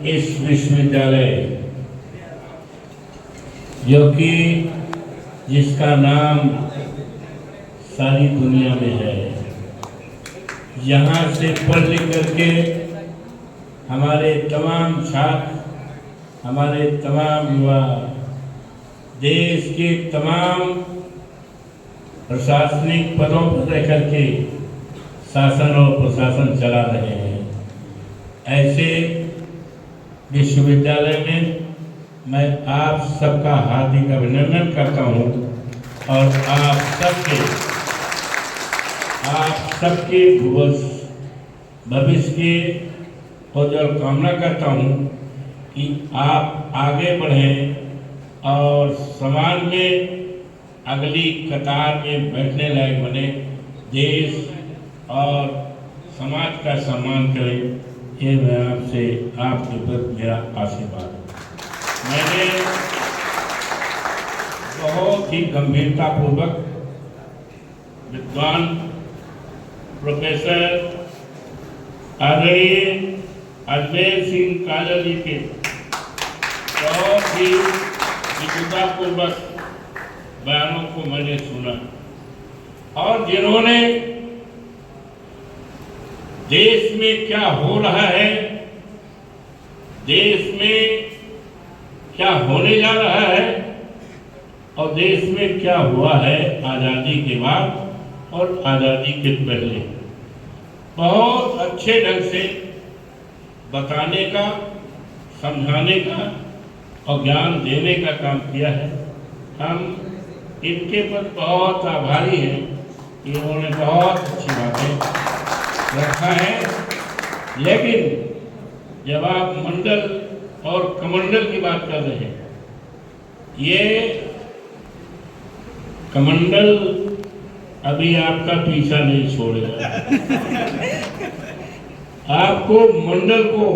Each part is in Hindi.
इस विश्वविद्यालय जो कि जिसका नाम सारी दुनिया में है, यहाँ से पढ़ लिख करके हमारे तमाम छात्र, हमारे तमाम युवा देश के तमाम प्रशासनिक पदों पर रह करके शासन और प्रशासन चला रहे हैं। ऐसे विश्वविद्यालय में मैं आप सबका हार्दिक अभिनंदन करता हूं और आप सबके भविष्य के उज्ज्वल कामना करता हूं कि आप आगे बढ़ें और समाज में अगली कतार में बैठने लायक बने, देश और समाज का सम्मान करें। ये मैं आपसे आपके प्रति मेरा आशीर्वाद है। मैंने बहुत ही गंभीरता पूर्वक विद्वान प्रोफेसर आदरणीय अजमेर सिंह काजल जी के बहुत ही विद्वतापूर्वक बयानों को मैंने सुना और जिन्होंने देश में क्या हो रहा है, देश में क्या होने जा रहा है और देश में क्या हुआ है आज़ादी के बाद और आज़ादी के पहले, बहुत अच्छे ढंग से बताने का, समझाने का और ज्ञान देने का काम किया है। हम इनके पर बहुत आभारी हैं, इन्होंने बहुत अच्छी बातें रखा है। लेकिन जब आप मंडल और कमंडल की बात कर रहे हैं, ये कमंडल अभी आपका पीछा नहीं छोड़ेगा। आपको मंडल को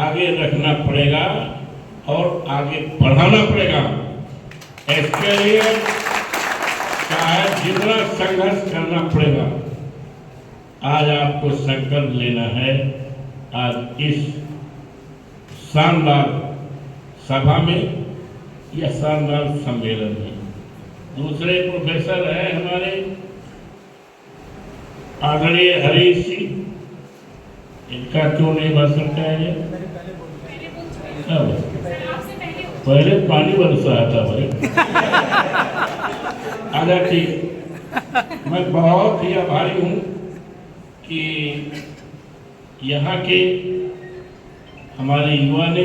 आगे रखना पड़ेगा और आगे बढ़ाना पड़ेगा। इसके लिए चाहे जितना संघर्ष करना पड़ेगा, आज आपको संकल्प लेना है। आज इस शानदार सभा में या शानदार सम्मेलन में दूसरे प्रोफेसर हैं हमारे आदरणीय हरीश जी, इनका क्यों नहीं बन सकता है? पहले पानी बरसा था भाई। आजा ठीक, मैं बहुत ही आभारी हूँ कि यहाँ के हमारे युवा ने,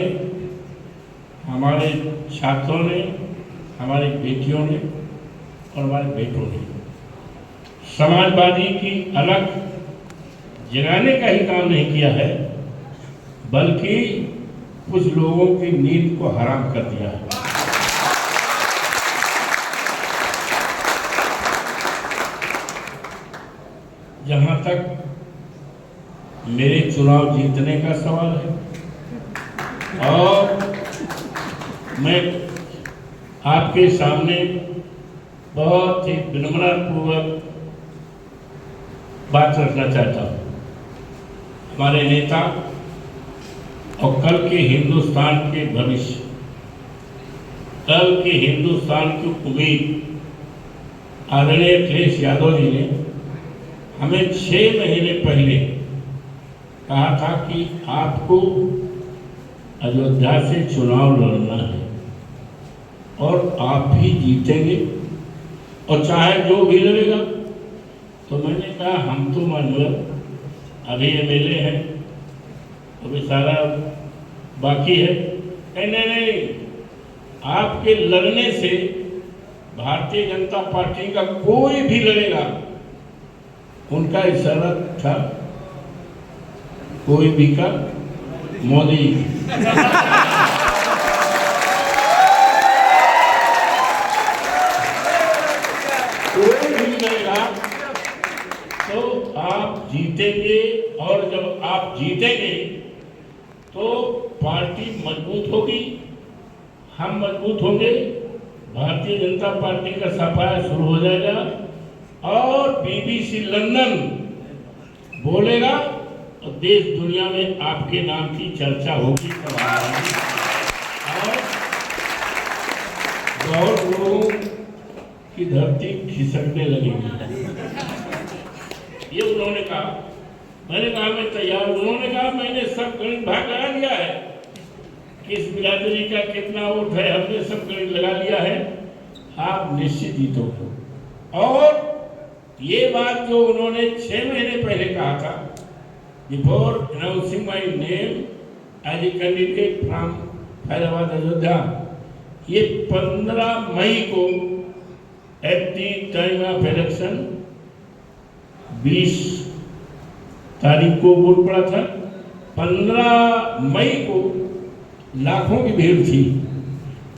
हमारे छात्रों ने, हमारी बेटियों ने और हमारे बेटों ने समाजवादी की अलग जगाने का ही काम नहीं किया है, बल्कि कुछ लोगों की नींद को हराम कर दिया है। जहां तक मेरे चुनाव जीतने का सवाल है और मैं आपके सामने बहुत ही विनम्रतापूर्वक बात रखना चाहता हूँ। हमारे नेता और कल के हिंदुस्तान के भविष्य, कल के हिंदुस्तान की उम्मीद आदरणीय अखिलेश यादव जी ने हमें 6 महीने पहले कहा था कि आपको अयोध्या से चुनाव लड़ना है और आप भी जीतेंगे और चाहे जो भी लड़ेगा। तो मैंने कहा हम तो मानवर अभी एमएलए हैं, अभी सारा बाकी है। नहीं, आपके लड़ने से भारतीय जनता पार्टी का कोई भी लड़ेगा, उनका इशारा था कोई भी का मोदी। कोई भी लड़ेगा तो आप जीतेंगे और जब आप जीतेंगे तो पार्टी मजबूत होगी, हम मजबूत होंगे, भारतीय जनता पार्टी का सफाया शुरू हो जाएगा और बीबीसी लंदन बोलेगा तो देश दुनिया में आपके नाम की चर्चा होगी और लोगों की धरती खिसकने लगेगी। ये उन्होंने कहा। मैंने कहा मैं तैयार। उन्होंने कहा मैंने सब गणित भाग लगा लिया है, किस बिरादरी का कितना वोट है, हमने सब गणित लगा लिया है, आप निश्चित जीतोगे। और ये बात जो उन्होंने 6 महीने पहले कहा था, before announcing my name as a candidate from Faizabad Ayodhya, ये 15 मई को at the time of election 20 तारीख को वोट पड़ा था। 15 मई को लाखों की भीड़ थी।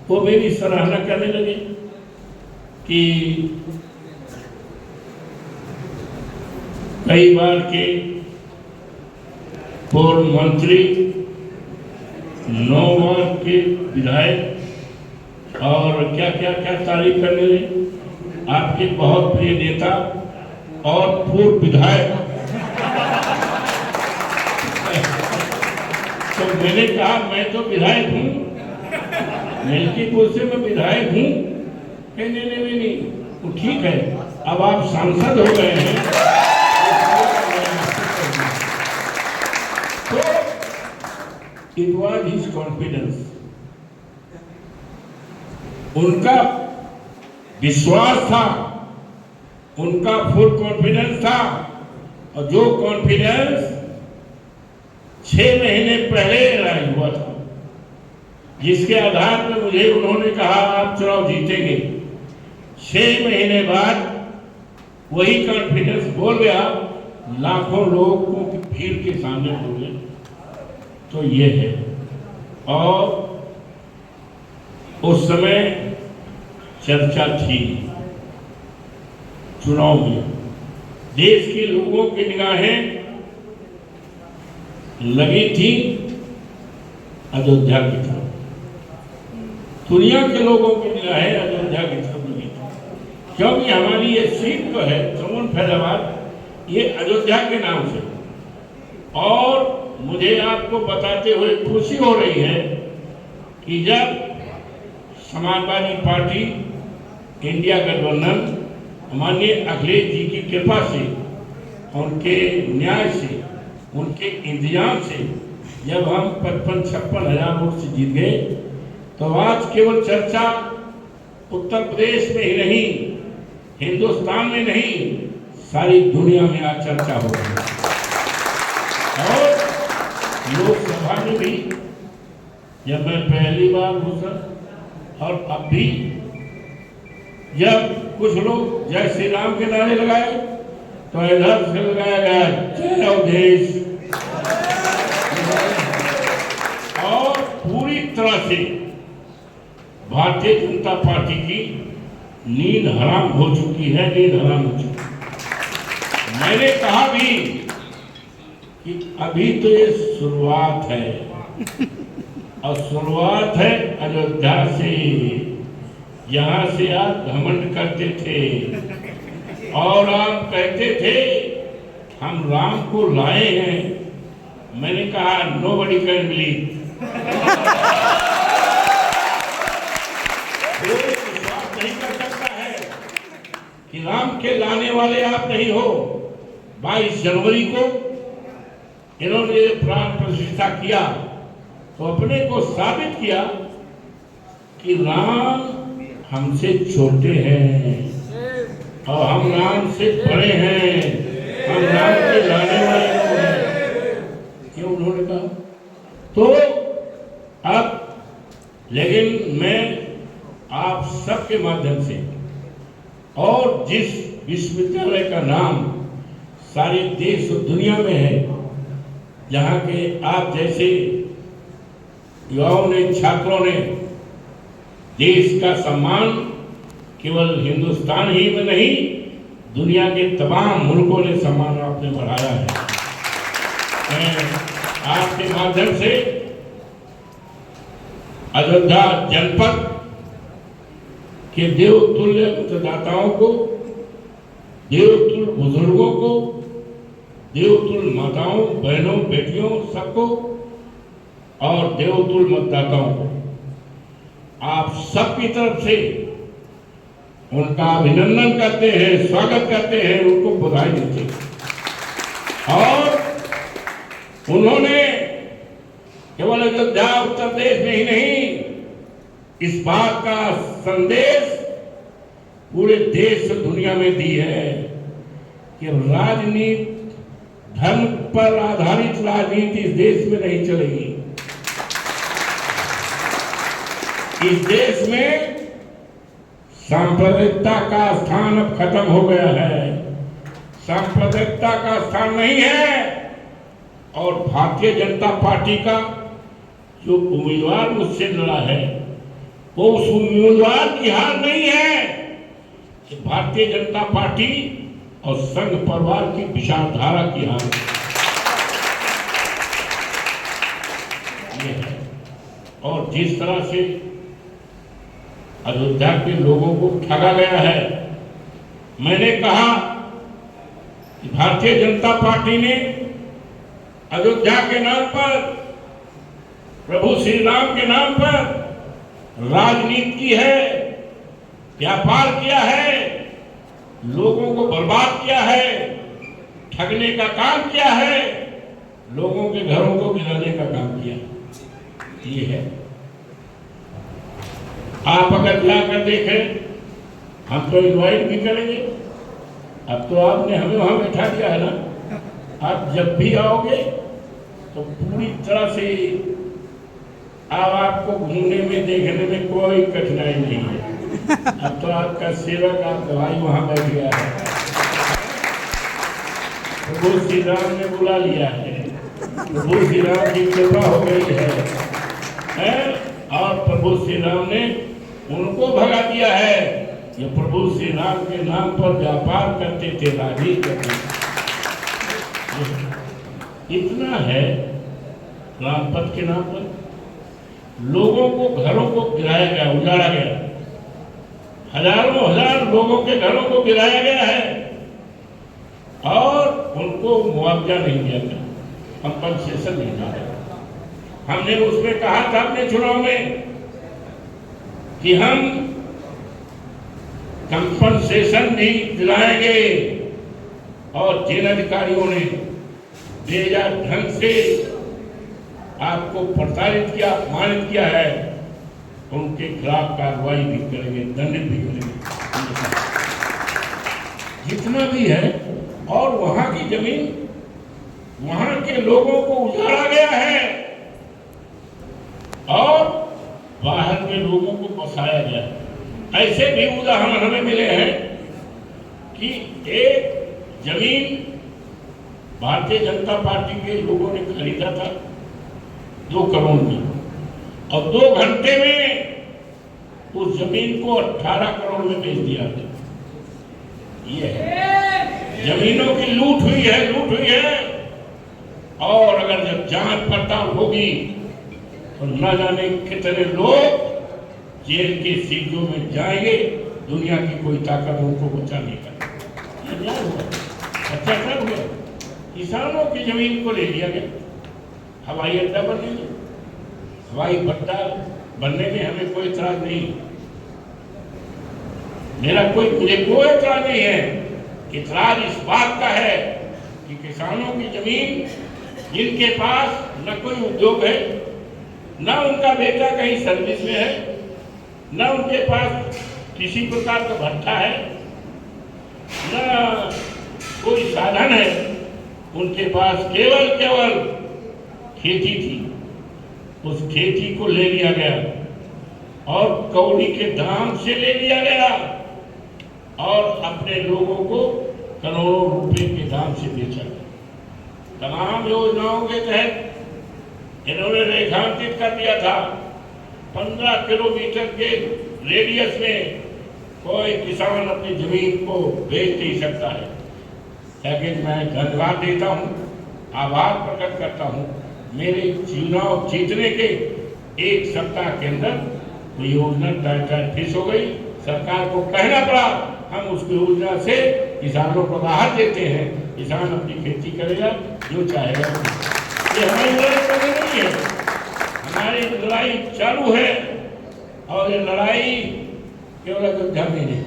वो मेरी सराहना करने लगे कि कई बार के पूर्व मंत्री, 9 बार के विधायक और क्या क्या क्या तारीफ करने लगे। आपके बहुत प्रिय नेता और पूर्व विधायक। तो मैंने कहा मैं तो विधायक हूँ, मिल्कीपुर से मैं विधायक हूँ। कहने नहीं, वो ठीक है, अब आप सांसद हो गए हैं। It was his confidence, उनका विश्वास था, उनका फुल कॉन्फिडेंस था। और जो कॉन्फिडेंस 6 महीने पहले राइज हुआ था, जिसके आधार पर मुझे उन्होंने कहा आप चुनाव जीतेंगे, 6 महीने बाद वही कॉन्फिडेंस बोल गया, लाखों लोगों की भीड़ के सामने बोले। तो ये है। और उस समय चर्चा थी चुनाव में, देश के लोगों की निगाहें लगी थी अयोध्या की तरफ, दुनिया के लोगों की निगाहें अयोध्या की तरफ लगी थी। क्योंकि हमारी ये सीट तो है चौवन फैजाबाद, ये अयोध्या के नाम से। और मुझे आपको बताते हुए खुशी हो रही है कि जब समाजवादी पार्टी, इंडिया गठबंधन माननीय अखिलेश जी की कृपा से, उनके न्याय से, उनके इंतजाम से जब हम 55-56 हजार वोट से जीत गए, तो आज केवल चर्चा उत्तर प्रदेश में ही नहीं, हिंदुस्तान में नहीं, सारी दुनिया में आज चर्चा हो रही है। और लोकसभा में भी जब मैं पहली बार घुसा, और अब भी जब कुछ लोग जय श्री राम के नारे लगाए, तो इधर से लगाया गया जय अवधेश। और पूरी तरह से भारतीय जनता पार्टी की नींद हराम हो चुकी है, नींद हराम हो चुकी है। मैंने कहा भी कि अभी तो ये शुरुआत है, और शुरुआत है अयोध्या से। यहाँ से आप घमंड करते थे और आप कहते थे हम राम को लाए हैं। मैंने कहा नोबडी कैन बिलीव, कोई विश्वास नहीं कर सकता है कि राम के लाने वाले आप नहीं हो। 22 जनवरी को इन्होंने प्राण प्रतिष्ठा किया, तो अपने को साबित किया कि राम हमसे छोटे हैं और हम राम से बड़े हैं, हम राम के लाने वाले लोग हैं। क्यों उन्होंने कहा? तो अब लेकिन मैं आप सबके माध्यम से, और जिस विश्वविद्यालय का नाम सारे देश और दुनिया में है, जहाँ के आप जैसे युवाओं ने, छात्रों ने देश का सम्मान केवल हिंदुस्तान ही में नहीं, दुनिया के तमाम मुल्कों ने सम्मान आपने बढ़ाया है। मैं आपके माध्यम से अयोध्या जनपद के देवतुल्य मतदाताओं को, देवतुल्य बुजुर्गों को देवतुल्य माताओं, बहनों, बेटियों सबको और देवतुल्य मतदाताओं को आप सबकी तरफ से उनका अभिनंदन करते हैं, स्वागत करते हैं, उनको बधाई देते हैं। और उन्होंने केवल अयोध्या उत्तर प्रदेश में ही नहीं, इस बात का संदेश पूरे देश दुनिया में दी है कि राजनीति, धर्म पर आधारित राजनीति इस देश में नहीं चलेगी। इस देश में सांप्रदायिकता का स्थान अब खत्म हो गया है। सांप्रदायिकता का स्थान नहीं है। और भारतीय जनता पार्टी का जो उम्मीदवार मुझसे लड़ा है वो उस उम्मीदवार की हार नहीं है। भारतीय जनता पार्टी और संघ परिवार की विचारधारा की हार है। और जिस तरह से अयोध्या के लोगों को ठगा गया है, मैंने कहा कि भारतीय जनता पार्टी ने अयोध्या के नाम पर, प्रभु श्री राम के नाम पर राजनीति की है, व्यापार किया है, लोगों को बर्बाद किया है, ठगने का काम किया है, लोगों के घरों को गिराने का काम किया। ये है। आप अगर जाकर देखें, हम तो इन्वाइट भी करेंगे। अब तो आपने हमें वहां बैठा दिया है ना। आप जब भी आओगे तो पूरी तरह से अब आपको घूमने में, देखने में कोई कठिनाई नहीं है। अब तो आपका सेवक, आपका भाई वहां बैठ गया है। प्रभु श्री राम ने बुला लिया है, प्रभु श्री राम की कृपा हो गई है और प्रभु श्री राम ने उनको भगा दिया है। ये प्रभु श्री राम के नाम पर व्यापार करते थे, राजनीति करते थे। इतना है, राम पथ के नाम पर लोगों को, घरों को गिराया गया, उजाड़ा गया। हजारों हजार लोगों के घरों को गिराया गया है और उनको मुआवजा नहीं दिया गया, कंपनसेशन नहीं दिया गया। हमने उसमें कहा था अपने चुनाव में कि हम कंपनसेशन भी दिलाएंगे और जिन अधिकारियों ने बेजा ढंग से आपको प्रताड़ित किया, अपमानित किया है, उनके खिलाफ कार्रवाई भी करेंगे, दंडित भी करेंगे, जितना भी है। और वहां की जमीन, वहां के लोगों को उजाड़ा गया है और बाहर के लोगों को बसाया गया है। ऐसे भी उदाहरण हमें मिले हैं कि एक जमीन भारतीय जनता पार्टी के लोगों ने खरीदा था 2 करोड़ में और 2 घंटे में उस जमीन को 18 करोड़ में बेच दिया था। ये है, जमीनों की लूट हुई है, लूट हुई है। और अगर जब जांच पड़ताल होगी तो न जाने कितने लोग जेल के सीटों में जाएंगे, दुनिया की कोई ताकत उनको बचा नहीं कर। अच्छा कर गया, किसानों की जमीन को ले लिया गया। हवाई अड्डा बनने में, हवाई अड्डा बनने में हमें कोई इतराज नहीं, मुझे कोई इतराज नहीं है। इतराज इस बात का है कि किसानों की जमीन, जिनके पास न कोई उद्योग है, न उनका बेटा कहीं सर्विस में है, न उनके पास किसी प्रकार का भत्ता है, न कोई साधन है, उनके पास केवल खेती थी। उस खेती को ले लिया गया और कौड़ी के दाम से ले लिया गया और अपने लोगों को करोड़ों रुपए के दाम से बेचा गया। तमाम योजनाओं के तहत इन्होंने रेखांकित कर दिया था 15 किलोमीटर के रेडियस में कोई किसान अपनी जमीन को बेच नहीं सकता है। लेकिन मैं धन्यवाद देता हूँ, आभार प्रकट करता हूँ, मेरे चुनाव जीतने के 1 सप्ताह के अंदर योजना टाइट फिक्स हो गई। सरकार को कहना पड़ा, हम उस योजना से किसानों को राहत देते हैं। किसान अपनी खेती करेगा जो चाहेगा। ये हमारी लड़ाई करनी नहीं है, हमारी लड़ाई चालू है और ये लड़ाई केवल अयोध्या में नहीं।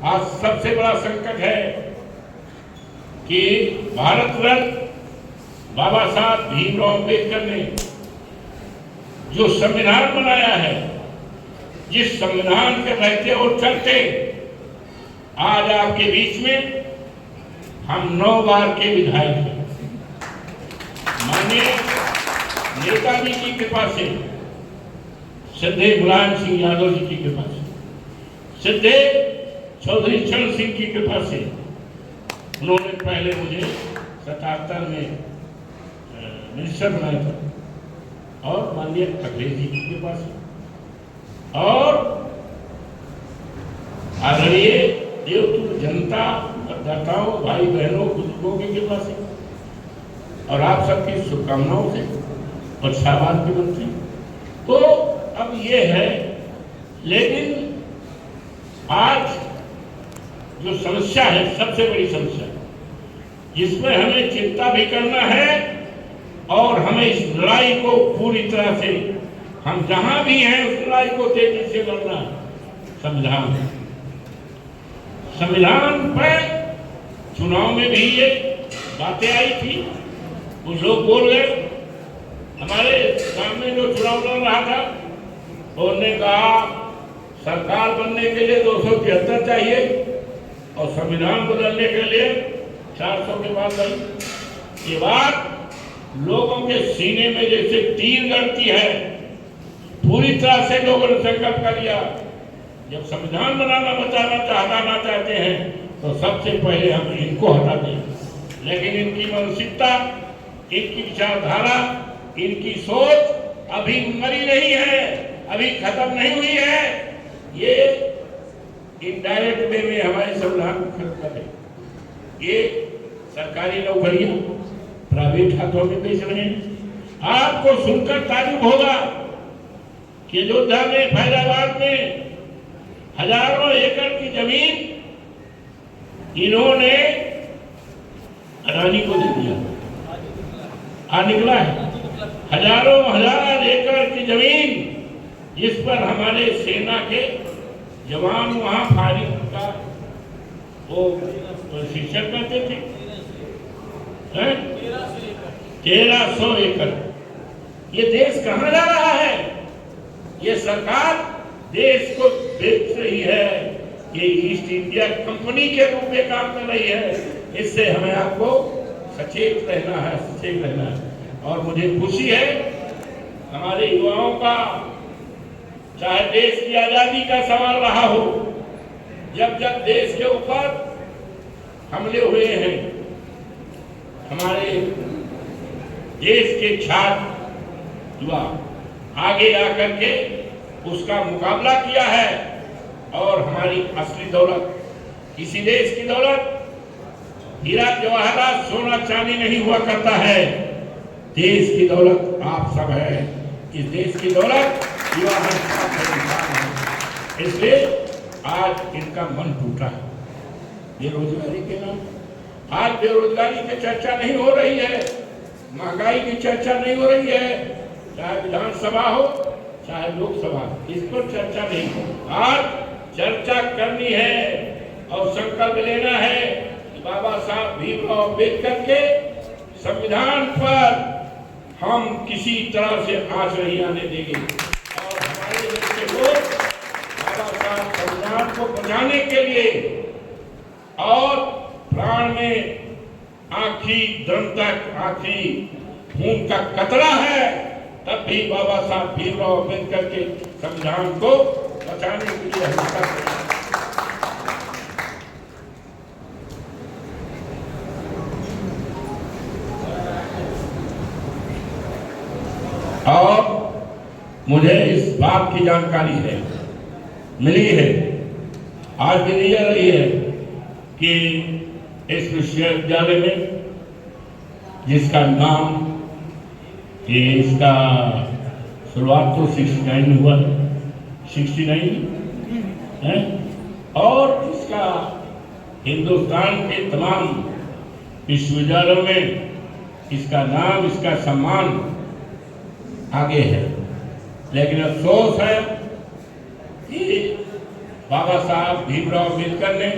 आज सबसे बड़ा संकट है कि भारत रत्न बाबा साहब भीमराव अम्बेडकर ने जो संविधान बनाया है, जिस संविधान के रहते और चलते आज आपके बीच में हम 9 बार के विधायक हैं। माननीय नेताजी की कृपा से, श्रद्धेय मुलायम सिंह यादव जी की कृपा से, श्रद्धेय चौधरी चरण सिंह की कृपा से उन्होंने पहले मुझे 77 में मिनिस्टर बनाया था और माननीय अखिलेश जी की कृपा से और आदरणीय देवतुल्य जनता, मतदाताओं, भाई बहनों, बुजुर्गों की कृपा से और आप सबकी शुभकामनाओं से और शाबाश की बनती। तो अब ये है, लेकिन आज जो समस्या है, सबसे बड़ी समस्या, जिसमें हमें चिंता भी करना है और हमें इस लड़ाई को पूरी तरह से, हम जहां भी हैं उस लड़ाई को तेजी से लड़ना है। संविधान पर चुनाव में भी ये बातें आई थी, कुछ लोग बोल गए, हमारे सामने जो चुनाव लड़ रहा था उन्होंने कहा सरकार बनने के लिए 273 चाहिए और संविधान बदलने के लिए 400 के बाद आई। ये बात लोगों के सीने में जैसे तीर गड़ती है, पूरी तरह से लोगों ने संकल्प कर लिया, जब संविधान हटाना चाहते हैं तो सबसे पहले हम इनको हटा दें। लेकिन इनकी मानसिकता, इनकी विचारधारा, इनकी सोच अभी मरी नहीं है, अभी खत्म नहीं हुई है। ये इनडायरेक्ट वे में हमारे संविधान को खत्म कर रहे। ये सरकारी नौकरियां प्राइवेट हाथों में बेच रहे हैं। आपको सुनकर ताज्जुब होगा कि अयोध्या में, फैजाबाद में हजारों एकड़ की जमीन इन्होंने अदानी को दे दिया। निकला है हजार एकड़ की जमीन, जिस पर हमारे सेना के जवान वहां फायरिंग का वो प्रशिक्षण करते थे। 1300 एकड़। ये देश कहां जा रहा है? ये सरकार देश को बेच रही है, ये ईस्ट इंडिया कंपनी के रूप में काम कर रही है। इससे हमें आपको सचेत रहना है, सचेत रहना है। और मुझे खुशी है हमारे युवाओं का, चाहे देश की आजादी का सवाल रहा हो, जब जब देश के ऊपर हमले हुए हैं, हमारे देश के छात्र युवा आगे आकर के उसका मुकाबला किया है। और हमारी असली दौलत, किसी देश की दौलत हीरा जवाहरात सोना चांदी नहीं हुआ करता है। देश की दौलत आप सब है। इस देश की दौलत युवा है। इसलिए आज इनका मन टूटा है बेरोजगारी के नाम। आज बेरोजगारी की चर्चा नहीं हो रही है, महंगाई की चर्चा नहीं हो रही है, चाहे विधानसभा हो चाहे लोकसभा, इस पर चर्चा नहीं हो। आज चर्चा करनी है और संकल्प लेना है कि बाबा साहब भीमराव अम्बेडकर के संविधान पर हम किसी तरह से आंच नहीं आने देंगे। और हमारे जैसे लोग बाबा साहब संविधान को बचाने के लिए और प्राण में आखिरी दम तक, आखिरी खून का कतरा है, तब भी बाबा साहब भीमराव अम्बेडकर के संविधान को बचाने के लिए हमेशा और मुझे इस बात की जानकारी है, मिली है, आज भी नहीं आ रही है कि इस विश्वविद्यालय में जिसका नाम, ये इसका शुरुआत तो 69 में हुआ, 69 है, और इसका हिंदुस्तान के तमाम विश्वविद्यालयों में इसका नाम, इसका सम्मान आगे है। लेकिन अफसोस है कि बाबा साहब भीमराव अम्बेडकर ने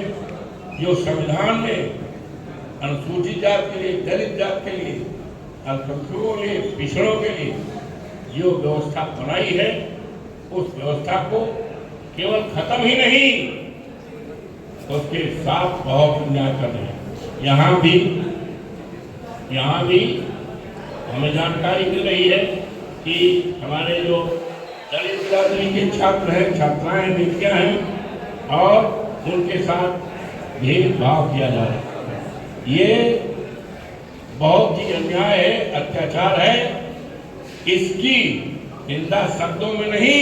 जो संविधान में अनुसूचित जाति के लिए, दलित जाति के लिए, अल्पसंख्यकों के लिए, पिछड़ों के लिए जो व्यवस्था बनाई है, उस व्यवस्था को केवल खत्म ही नहीं, उसके साथ बहुत अन्याय कर रहे हैं। यहाँ भी हमें जानकारी मिल रही है कि हमारे जो दलित बिरादरी के छात्र हैं, छात्राएं, बेटियां हैं और उनके साथ भेदभाव किया जा रहा है। ये बहुत ही अन्याय है, अत्याचार है। इसकी निंदा शब्दों में नहीं,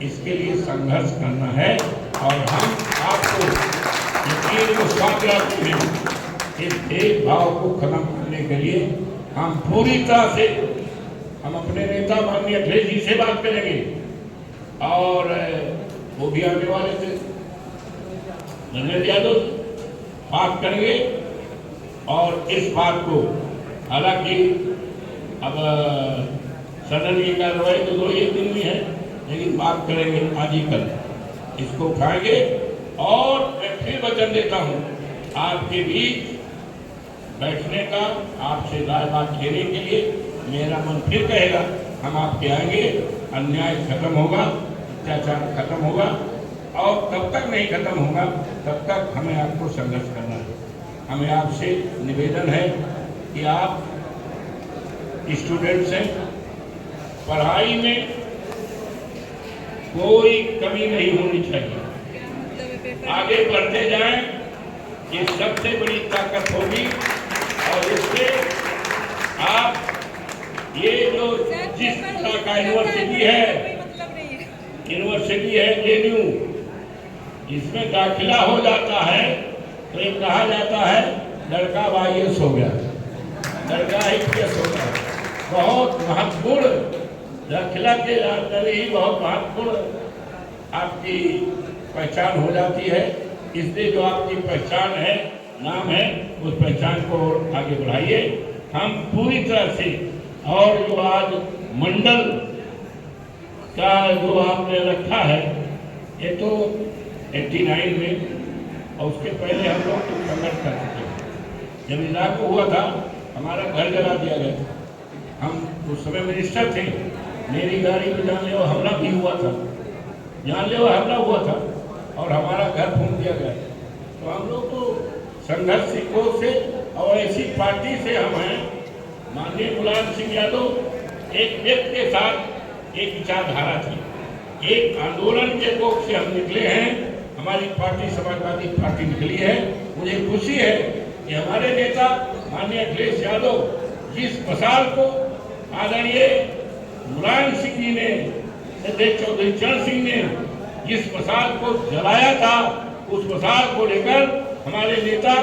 इसके लिए संघर्ष करना है। और हम आपको यकीन को साथ दिलाते हैं, इस भेदभाव को खत्म करने के लिए हम पूरी तरह से हम अपने नेता माननीय अखिलेश जी से बात करेंगे और वो भी आने वाले थे नरेंद्र यादव बात करेंगे। और इस बात को, हालांकि अब सदन की कार्रवाई तो 2 दिन में है, लेकिन बात करेंगे आज ही कल, इसको उठाएंगे। और मैं फिर वचन देता हूँ आपके बीच बैठने का, आपसे राय बात लेने के लिए मेरा मन फिर कहेगा हम आपके आएंगे, अन्याय खत्म होगा, अत्याचार खत्म होगा। और तब तक नहीं खत्म होगा तब तक हमें आपको संघर्ष करना है। हमें आपसे निवेदन है कि आप स्टूडेंट्स हैं, पढ़ाई में कोई कमी नहीं होनी चाहिए, आगे बढ़ते जाएं, ये सबसे बड़ी ताकत होगी। और इससे आप ये जो जिस तरह का यूनिवर्सिटी है JNU, इसमें दाखिला हो जाता है तो ये कहा जाता है लड़का IAS हो गया, लड़का IPS हो गया। बहुत महत्वपूर्ण दाखिला के अंदर ही बहुत महत्वपूर्ण आपकी पहचान हो जाती है। इसलिए जो आपकी पहचान है, नाम है, उस पहचान को आगे बढ़ाइए। हम पूरी तरह से, और जो आज मंडल का जो आपने रखा है, ये तो 89 में, और उसके पहले हम लोग तो संघर्ष कर चुके हैं। जब इलाका हुआ था, हमारा घर जला दिया गया था। हम उस समय मिनिस्टर थे, मेरी गाड़ी में जानलेवा हमला भी हुआ था, जानलेवा हमला हुआ था और हमारा घर फूंक दिया गया। तो हम लोग तो संघर्ष से, और ऐसी पार्टी से हम हैं। माननीय मुलायम सिंह यादव एक व्यक्ति के साथ एक विचारधारा थी, एक आंदोलन के कोख से हम निकले हैं। हमारी पार्टी समाजवादी पार्टी निकली है। मुझे खुशी है कि हमारे नेता माननीय अखिलेश यादव जिस मसाल को आदरणीय मुलायम सिंह जी ने, चौधरी चरण सिंह ने जिस मसाल को जलाया था, उस मसाल को लेकर हमारे नेता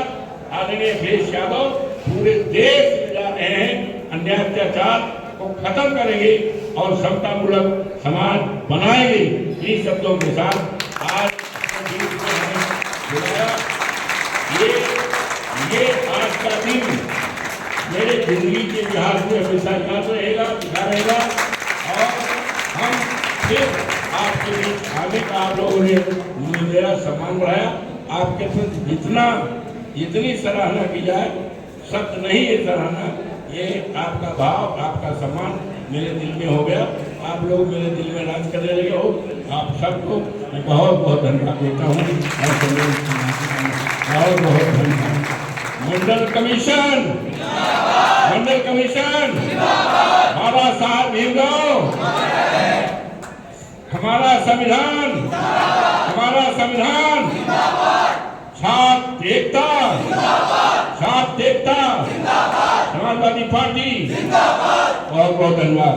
आदरणीय अखिलेश यादव पूरे देश में जा रहे हैं, अन्याय अत्याचार को खत्म करेंगे और समतामूलक समाज बनाएंगे। इन शब्दों के साथ आज ये आज का दिन मेरे जिंदगी के इतिहास में हमेशा याद रहेगा, लिखा रहेगा। और हम फिर आपके बीच आने का, आप लोगों ने मेरा सम्मान बढ़ाया। आपके प्रति जितनी सराहना की जाए, शब्द नहीं है सराहना, ये आपका भाव, आपका सम्मान मेरे दिल में हो गया। आप लोग मेरे दिल में राज करने लगे हो। आप सबको मैं बहुत बहुत धन्यवाद देता हूँ और बहुत धन्यवाद। मंडल कमीशन, बाबा साहब भीमराव, हमारा संविधान, छात्र एकता, समाजवादी पार्टी, बहुत बहुत धन्यवाद।